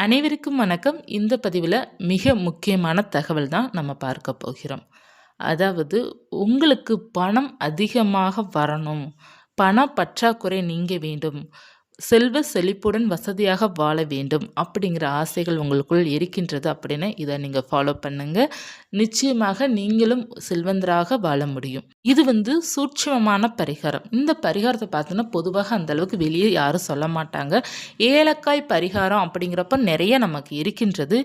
அனைவருக்கும் வணக்கம். இந்த பதிவில் மிக முக்கியமான தகவல் தான் நம்ம பார்க்க போகிறோம். அதாவது உங்களுக்கு பணம் அதிகமாக வரணும், பண பற்றாக்குறை நீங்க வேண்டும், செல்வ செழிப்புடன் வசதியாக வாழ வேண்டும் அப்படிங்கிற ஆசைகள் உங்களுக்குள் இருக்கின்றது அப்படின்னா இதை நீங்கள் ஃபாலோ பண்ணுங்க. நிச்சயமாக நீங்களும் செல்வந்தராக வாழ முடியும். இது சூட்சமமான பரிகாரம். இந்த பரிகாரத்தை பார்த்தோன்னா பொதுவாக அந்த அளவுக்கு வெளியே யாரும் சொல்ல மாட்டாங்க. ஏலக்காய் பரிகாரம் அப்படிங்கிறப்ப நிறைய நமக்கு இருக்கின்றது.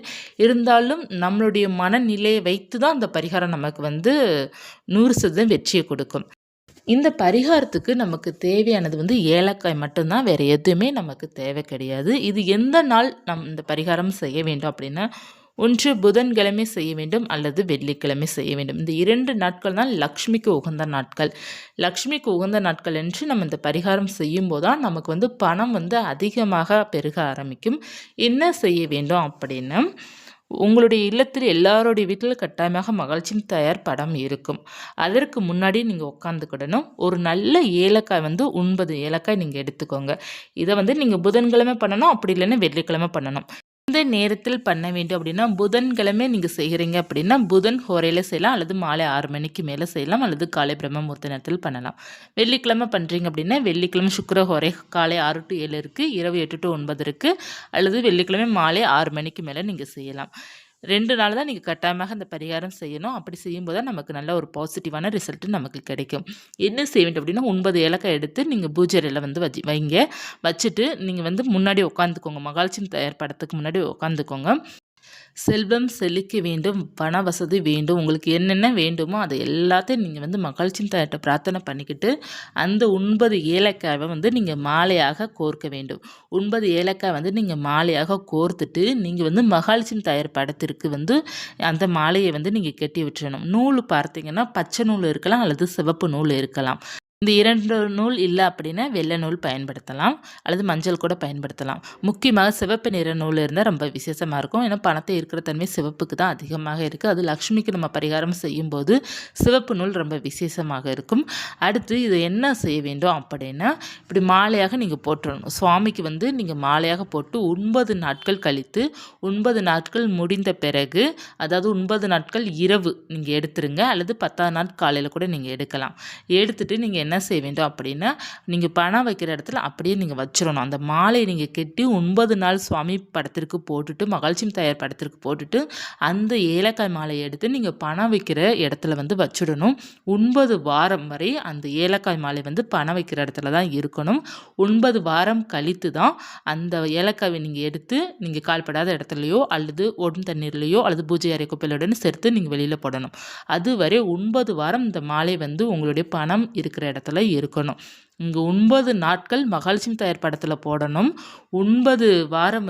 இருந்தாலும் நம்மளுடைய மனநிலையை வைத்து தான் அந்த பரிகாரம் நமக்கு 100% வெற்றியை கொடுக்கும். இந்த பரிகாரத்துக்கு நமக்கு தேவையானது ஏலக்காய் மட்டும்தான். வேறு எதுவுமே நமக்கு தேவை கிடையாது. இது எந்த நாள் இந்த பரிகாரம் செய்ய வேண்டும் அப்படின்னா, ஒன்று புதன்கிழமை செய்ய வேண்டும் அல்லது வெள்ளிக்கிழமை செய்ய வேண்டும். இந்த 2 நாட்கள் தான் லக்ஷ்மிக்கு உகந்த நாட்கள். லக்ஷ்மிக்கு உகந்த நாட்கள் என்று நம்ம இந்த பரிகாரம் செய்யும்போது தான் நமக்கு பணம் அதிகமாக பெருக ஆரம்பிக்கும். என்ன செய்ய வேண்டும் அப்படின்னா, உங்களுடைய இல்லத்தில் எல்லாருடைய வீட்டில் கட்டாயமாக மகிழ்ச்சியின் தயார் படம் இருக்கும். அதற்கு முன்னாடி நீங்கள் உட்காந்துக்கிடணும். ஒரு நல்ல ஏலக்காய் 9 ஏலக்காய் நீங்கள் எடுத்துக்கோங்க. இதை நீங்கள் புதன்கிழமை பண்ணணும், அப்படி இல்லைன்னா வெள்ளிக்கிழமை பண்ணணும். இந்த நேரத்தில் பண்ண வேண்டும் அப்படின்னா, புதன்கிழமை நீங்கள் செய்கிறீங்க அப்படின்னா புதன் ஹோரையில் செய்யலாம், அல்லது மாலை 6 மணிக்கு மேலே செய்யலாம், அல்லது காலை பிரம்ம முகூர்த்த நேரத்தில் பண்ணலாம். வெள்ளிக்கிழமை பண்ணுறீங்க அப்படின்னா வெள்ளிக்கிழமை சுக்கிர ஹோரை காலை 6 to 7 இருக்குது, இரவு 8 to 9 இருக்குது, அல்லது வெள்ளிக்கிழமை மாலை 6 மணிக்கு மேலே நீங்கள் செய்யலாம். 2 நாள் தான் நீங்கள் கட்டாயமாக இந்த பரிகாரம் செய்யணும். அப்படி செய்யும்போது தான் நமக்கு நல்ல ஒரு பாசிட்டிவான ரிசல்ட்டு நமக்கு கிடைக்கும். என்ன செய்ய வேண்டும் அப்படின்னா, 9 ஏலக்காய் எடுத்து நீங்கள் பூஜை அறையில் வைங்க. வச்சுட்டு நீங்கள் முன்னாடி உட்காந்துக்கோங்க. மகாலட்சுமி தயார் படத்துக்கு முன்னாடி உட்காந்துக்கோங்க. செல்வம் செழிக்க வேண்டும், பண வசதி வேண்டும், உங்களுக்கு என்னென்ன வேண்டுமோ அதை எல்லாத்தையும் நீங்கள் மகிழ்ச்சியின் தாயிட்ட பிரார்த்தனை பண்ணிக்கிட்டு, அந்த 9 ஏலக்காவை நீங்கள் மாலையாக கோர்க்க வேண்டும். 9 ஏலக்காய் நீங்கள் மாலையாக கோர்த்துட்டு நீங்கள் மகாலட்சுமி தாயார் படத்திற்கு அந்த மாலையை நீங்கள் கட்டி விட்டுறணும். நூல் பார்த்தீங்கன்னா பச்சை நூல் இருக்கலாம், அல்லது சிவப்பு நூல் இருக்கலாம். இந்த 2 நூல் இல்லை அப்படின்னா வெள்ளை நூல் பயன்படுத்தலாம், அல்லது மஞ்சள் கூட பயன்படுத்தலாம். முக்கியமாக சிவப்பு நிற நூல் இருந்தால் ரொம்ப விசேஷமாக இருக்கும். ஏன்னா பணத்தை இருக்கிற தன்மை சிவப்புக்கு தான் அதிகமாக இருக்குது. அது லக்ஷ்மிக்கு நம்ம பரிகாரம் செய்யும்போது சிவப்பு நூல் ரொம்ப விசேஷமாக இருக்கும். அடுத்து இது என்ன செய்ய வேண்டும் அப்படின்னா, இப்படி மாலையாக நீங்கள் போட்டுடணும். சுவாமிக்கு நீங்கள் மாலையாக போட்டு 9 நாட்கள் கழித்து 9 நாட்கள் முடிந்த பிறகு, அதாவது 9 நாட்கள் இரவு நீங்கள் எடுத்துருங்க, அல்லது 10ஆம் நாள் காலையில் கூட நீங்கள் எடுக்கலாம். எடுத்துட்டு நீங்கள் என்ன செய்ய வேண்டும் அப்படின்னா, நீங்கள் பணம் வைக்கிற இடத்துல அப்படியே நீங்கள் வச்சிடணும். அந்த மாலையை நீங்கள் கட்டி 9 நாள் சுவாமி படத்திற்கு போட்டுட்டு, மகாலட்சுமி தாயார் படத்திற்கு போட்டுட்டு, அந்த ஏலக்காய் மாலையை எடுத்து நீங்கள் பணம் வைக்கிற இடத்துல வச்சிடணும். 9 வாரம் வரை அந்த ஏலக்காய் மாலை பணம் வைக்கிற இடத்துல தான் இருக்கணும். 9 வாரம் கழித்து தான் அந்த ஏலக்காயை நீங்கள் எடுத்து நீங்கள் கால்படாத இடத்துலையோ, அல்லது ஓடும் தண்ணீர்லையோ, அல்லது பூஜை அறை குப்பையுடன் சேர்த்து நீங்கள் வெளியில் போடணும். அதுவரை 9 வாரம் இந்த மாலை உங்களுடைய பணம் இருக்கிற இடத்துல இருக்கணும். இங்கே 9 நாட்கள் மகாலட்சுமி தாயார் படத்தில் போடணும். 9 வாரம்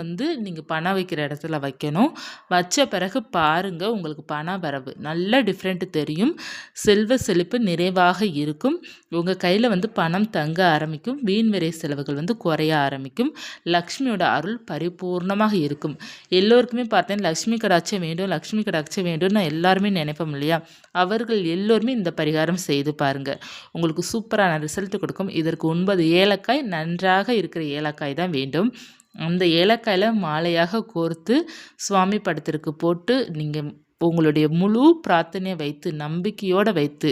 நீங்கள் பணம் வைக்கிற இடத்துல வைக்கணும். வச்ச பிறகு பாருங்கள், உங்களுக்கு பண வரவு நல்ல டிஃப்ரெண்ட் தெரியும். செல்வ செழிப்பு நிறைவாக இருக்கும். உங்கள் கையில் பணம் தங்க ஆரம்பிக்கும். வீண் விரை செலவுகள் குறைய ஆரம்பிக்கும். லக்ஷ்மியோட அருள் பரிபூர்ணமாக இருக்கும். எல்லோருக்குமே பார்த்தேன் லக்ஷ்மி கடாட்சம் வேண்டும், லக்ஷ்மி கடாட்சம் வேண்டும் நான் எல்லாருமே நினைப்போம் இல்லையா? அவர்கள் எல்லோருமே இந்த பரிகாரம் செய்து பாருங்கள், உங்களுக்கு சூப்பரான ரிசல்ட் கொடுக்கும். இதற்கு 9 ஏலக்காய் நன்றாக இருக்கிற ஏலக்காய் தான் வேண்டும். அந்த ஏலக்காயில் மாலையாக கோர்த்து சுவாமி படத்திற்கு போட்டு நீங்கள் உங்களுடைய முழு பிரார்த்தனையை வைத்து, நம்பிக்கையோடு வைத்து,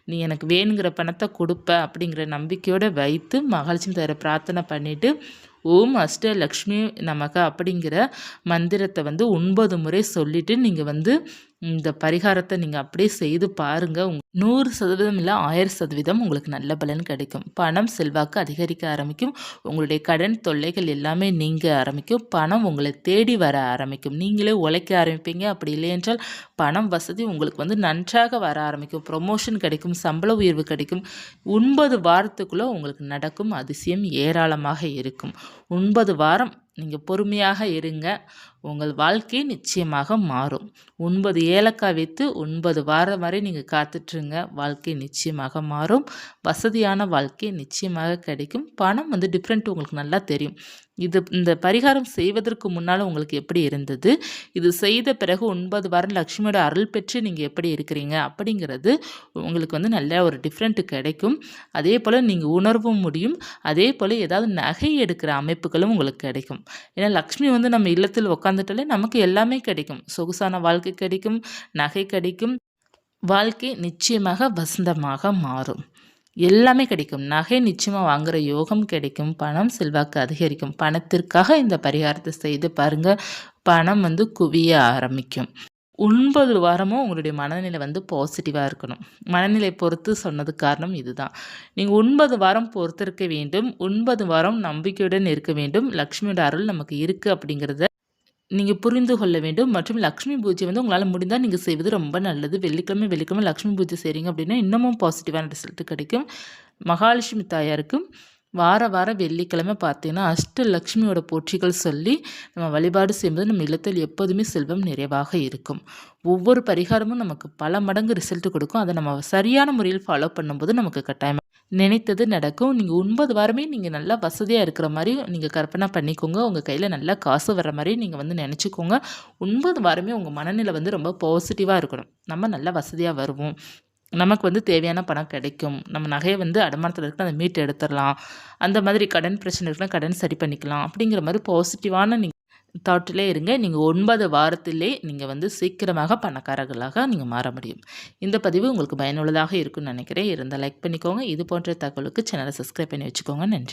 நீ எனக்கு வேணுங்கிற பணத்தை கொடுப்ப அப்படிங்கிற நம்பிக்கையோடு வைத்து மகாலட்சுமி தாயாரை பிரார்த்தனை பண்ணிவிட்டு, ஓம் அஷ்டலக்ஷ்மி நமக அப்படிங்கிற மந்திரத்தை 9 முறை சொல்லிவிட்டு நீங்கள் இந்த பரிகாரத்தை நீங்கள் அப்படியே செய்து பாருங்கள். 100% இல்லை 1000% உங்களுக்கு நல்ல பலன் கிடைக்கும். பணம் செல்வாக்கு அதிகரிக்க ஆரம்பிக்கும். உங்களுடைய கடன் தொல்லைகள் எல்லாமே நீங்க ஆரம்பிக்கும். பணம் உங்களை தேடி வர ஆரம்பிக்கும். நீங்களே உழைக்க ஆரம்பிப்பீங்க. அப்படி இல்லை என்றால் பணம் வசதி உங்களுக்கு நன்றாக வர ஆரம்பிக்கும். ப்ரொமோஷன் கிடைக்கும், சம்பள உயர்வு கிடைக்கும். 9 வாரத்துக்குள்ளே உங்களுக்கு நடக்கும் அதிசயம் ஏராளமாக இருக்கும். 9 வாரம் நீங்கள் பொறுமையாக இருங்க, உங்கள் வாழ்க்கை நிச்சயமாக மாறும். 9 ஏலக்காய் வைத்து 9 வாரம் வரை நீங்கள் காத்துட்ருங்க, வாழ்க்கை நிச்சயமாக மாறும். வசதியான வாழ்க்கை நிச்சயமாக கிடைக்கும். பணம் டிஃப்ரெண்ட் உங்களுக்கு நல்லா தெரியும். இந்த பரிகாரம் செய்வதற்கு முன்னால உங்களுக்கு எப்படி இருந்தது? இது செய்த பிறகு 9 வாரம் லக்ஷ்மியோட அருள் பெற்று நீங்க எப்படி இருக்கிறீங்க? அப்படிங்கிறது உங்களுக்கு வந்து நல்ல ஒரு டிஃப்ரெண்ட் கிடைக்கும். அதேபோல நீங்க உணரவும் முடியும். அதேபோல ஏதாவது நகை எடுக்கிற அமைப்புகளும் உங்களுக்கு கிடைக்கும். ஏன்னா லக்ஷ்மி வந்து நம்ம இல்லத்தில் உட்காந்துட்டாலே நமக்கு எல்லாமே கிடைக்கும். சொகுசான வாழ்க்கை கிடைக்கும், நகை கிடைக்கும். வாழ்க்கை நிச்சயமாக வசந்தமாக மாறும். எல்லாமே கிடைக்கும். நகை நிச்சயமா வாங்குற யோகம் கிடைக்கும். பணம் செல்வாக்கு அதிகரிக்கும். பணத்திற்காக இந்த பரிகாரத்தை செய்து பாருங்க. பணம் வந்து குவிய ஆரம்பிக்கும். 9 வாரமும் உங்களுடைய மனநிலை வந்து பாசிட்டிவா இருக்கணும். மனநிலை பொறுத்து சொன்னதுக்கு காரணம் இதுதான். நீங்க 9 வாரம் பொறுத்திருக்க வேண்டும். 9 வாரம் நம்பிக்கையுடன் இருக்க வேண்டும். லக்ஷ்மியோட அருள் நமக்கு இருக்கு அப்படிங்கிறத நீங்க புரிந்து கொள்ள வேண்டும். மற்றும் லக்ஷ்மி பூஜை வந்து உங்களால முடிந்தா நீங்க செய்வது ரொம்ப நல்லது. வெள்ளிக்கிழமை லக்ஷ்மி பூஜை செய்றீங்க அப்படின்னா, இன்னமும் பாசிட்டிவான ரிசல்ட் கிடைக்கும். மகாலட்சுமி தாயாருக்கு வாரம் வெள்ளிக்கிழமை பார்த்தீங்கன்னா, அஷ்டலக்ஷ்மியோட போற்றிகள் சொல்லி நம்ம வழிபாடு செய்யும்போது நம்ம இல்லத்தில் எப்போதுமே செல்வம் நிறைவாக இருக்கும். ஒவ்வொரு பரிகாரமும் நமக்கு பல மடங்கு ரிசல்ட் கொடுக்கும். அதை நம்ம சரியான முறையில் ஃபாலோ பண்ணும்போது நமக்கு கட்டாயமா நினைத்தது நடக்கும். நீங்க 9 வாரமே நீங்க நல்லா வசதியா இருக்கிற மாரி நீங்க கற்பனை பண்ணிக்கோங்க. உங்க கையில நல்லா காசு வர்ற மாரி நீங்க வந்து நெனச்சுக்கோங்க. 9 வாரமே உங்க மனநிலை வந்து ரொம்ப பாசிட்டிவா இருக்கணும். நம்ம நல்லா வசதியா வருவோம். நமக்கு வந்து தேவையான பணம் கிடைக்கும். நம்ம நகைய வந்து அடமானத்துல இருக்குன்னா அத மீட்டு எடுத்துறலாம். அந்த மாதிரி கடன் பிரச்சனை இருக்குன்னா கடன் சரி பண்ணிக்கலாம். அப்படிங்கிற மாரி பாசிட்டிவான நீங்க தாட்லே இருங்க. நீங்க 9 வாரத்திலே நீங்க வந்து சீக்கிரமாக பணக்காரர்களாக நீங்க மாற முடியும். இந்த பதிவு உங்களுக்கு பயனுள்ளதாக இருக்கும்னு நினைக்கிறேன். இருந்தா லைக் பண்ணிக்கோங்க. இது போன்ற தகவலுக்கு சேனலை சப்ஸ்கிரைப் பண்ணி வச்சுக்கோங்க. நன்றி.